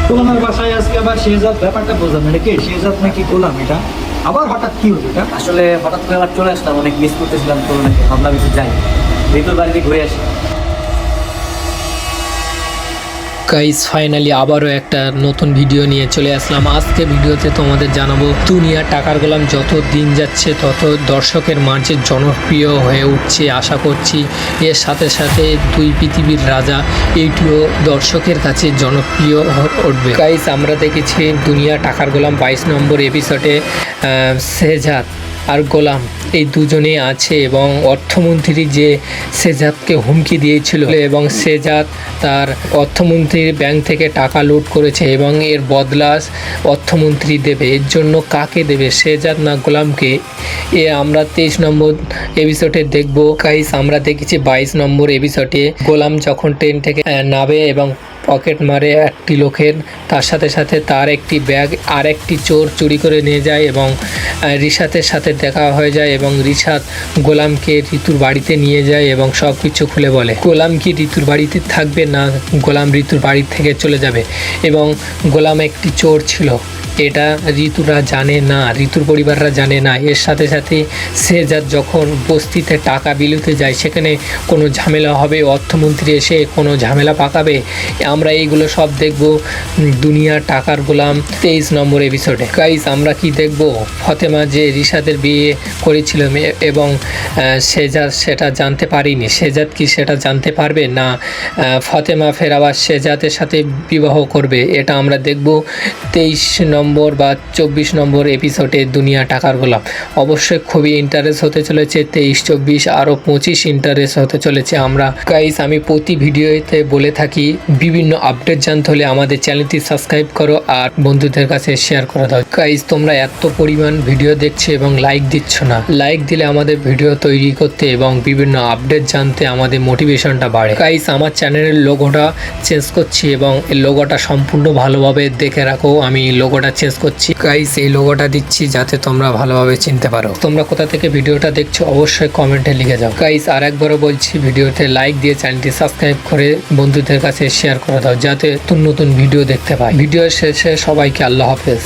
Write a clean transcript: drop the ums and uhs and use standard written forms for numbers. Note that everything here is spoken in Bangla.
গোলামের বাসায় আজকে আবার শেহজাদ, ব্যাপারটা বোঝা মানে কি শেহজাদ নাকি গোলাম, এটা আবার হঠাৎ কি হলো এটা? আসলে হঠাৎ করে আবার চলে আসলাম, অনেক মিস করতেছিলাম তো, নাকি ভাবলাম একটু যাই ঋতুর বাড়িতে ঘুরে আসি। গাইস ফাইনালি আবারও একটা নতুন ভিডিও নিয়ে চলে আসলাম। আজকে ভিডিওতে তোমাদের জানাবো দুনিয়া টাকার গোলাম যত দিন যাচ্ছে তত দর্শকের মাঝে জনপ্রিয় হয়ে উঠছে। আশা করছি এর সাথে সাথে দুই পৃথিবীর রাজা এইটিও দর্শকের কাছে জনপ্রিয় উঠবে। গাইস আমরা দেখেছি দুনিয়া টাকার গোলাম 22 নম্বর এপিসোডে শেহজাদ আর গোলাম এই দুজনে আছে এবং অর্থমন্ত্রী যে শেহজাদকে হুমকি দিয়েছিল এবং শেহজাদ তার অর্থমন্ত্রীর ব্যাংক থেকে টাকা লুট করেছে এবং এর বদলা অর্থমন্ত্রী দেবে। এর জন্য কাকে দেবে, শেহজাদ না গোলামকে? আমরা 23 নম্বর এপিসোডে দেখবো। গাইস আমরা দেখেছি 22 নম্বর এপিসোডে গোলাম যখন ট্রেন থেকে নামে এবং পকেট মারে একটি লোকের, তার সাথে সাথে তার একটি ব্যাগ আর একটি চোর চুরি করে নিয়ে যায় এবং রিশাতের সাথে দেখা হয়ে যায় এবং রিশাত গোলামকে ঋতুর বাড়িতে নিয়ে যায় এবং সব কিছু খুলে বলে। গোলাম কি ঋতুর বাড়িতে থাকবে না গোলাম ঋতুর বাড়ি থেকে চলে যাবে? এবং গোলাম একটি চোর ছিল, এটা ঋতুরা জানে না, ঋতুর পরিবাররা জানে না। এর সাথে সাথে শেহজাদ যখন বস্তিতে টাকা বিলুতে যায় সেখানে কোনো ঝামেলা হবে, অর্থমন্ত্রী এসে কোনো ঝামেলা পাকাবে। আমরা এইগুলো সব দেখব দুনিয়া টাকার গোলাম 23 নম্বর এপিসোডে। গাইস আমরা কি দেখব, ফতেমা যে রিশাদের বিয়ে করেছিল এবং শেহজাদ সেটা জানতে পারিনি, শেহজাদ কি সেটা জানতে পারবে না ফতেমা ফের আবার শেহজাদের সাথে বিবাহ করবে? এটা আমরা দেখব 23 নম্বর বা 24 নম্বর এপিসোডে দুনিয়া টাকার গোলাম। অবশ্যই খুবই ইন্টারেস্ট হতে চলেছে, 23, 24 আরও 25 ইন্টারেস্ট হতে চলেছে। আমরা গাইস আমি প্রতি ভিডিওতে বলে থাকি বিভিন্ন আপডেট জানতে হলে আমাদের চ্যানেলটি সাবস্ক্রাইব করো আর বন্ধুদের কাছে শেয়ার করে দাও। গাইস তোমরা এত পরিমাণ ভিডিও দেখছো এবং লাইক দিচ্ছ না, লাইক দিলে আমাদের ভিডিও তৈরি করতে এবং বিভিন্ন আপডেট জানতে আমাদের মোটিভেশনটা বাড়ে। গাইস আমার চ্যানেলের লোগোটা চেঞ্জ করছি এবং এই লোগোটা সম্পূর্ণ ভালোভাবে দেখে রাখো। আমি লোগোটা চেঞ্জ করছি গাইস, এই লোগোটা দিচ্ছি যাতে তোমরা ভালোভাবে চিনতে পারো। তোমরা কোথা থেকে ভিডিওটা দেখছো অবশ্যই কমেন্টে লিখে যাও। গাইস আর একবারও বলছি ভিডিওতে লাইক দিয়ে চ্যানেলটি সাবস্ক্রাইব করে বন্ধুদের কাছে শেয়ার করে দাও যাতে নতুন নতুন ভিডিও দেখতে পাই। ভিডিও শেষে সবাইকে আল্লাহ হাফেজ।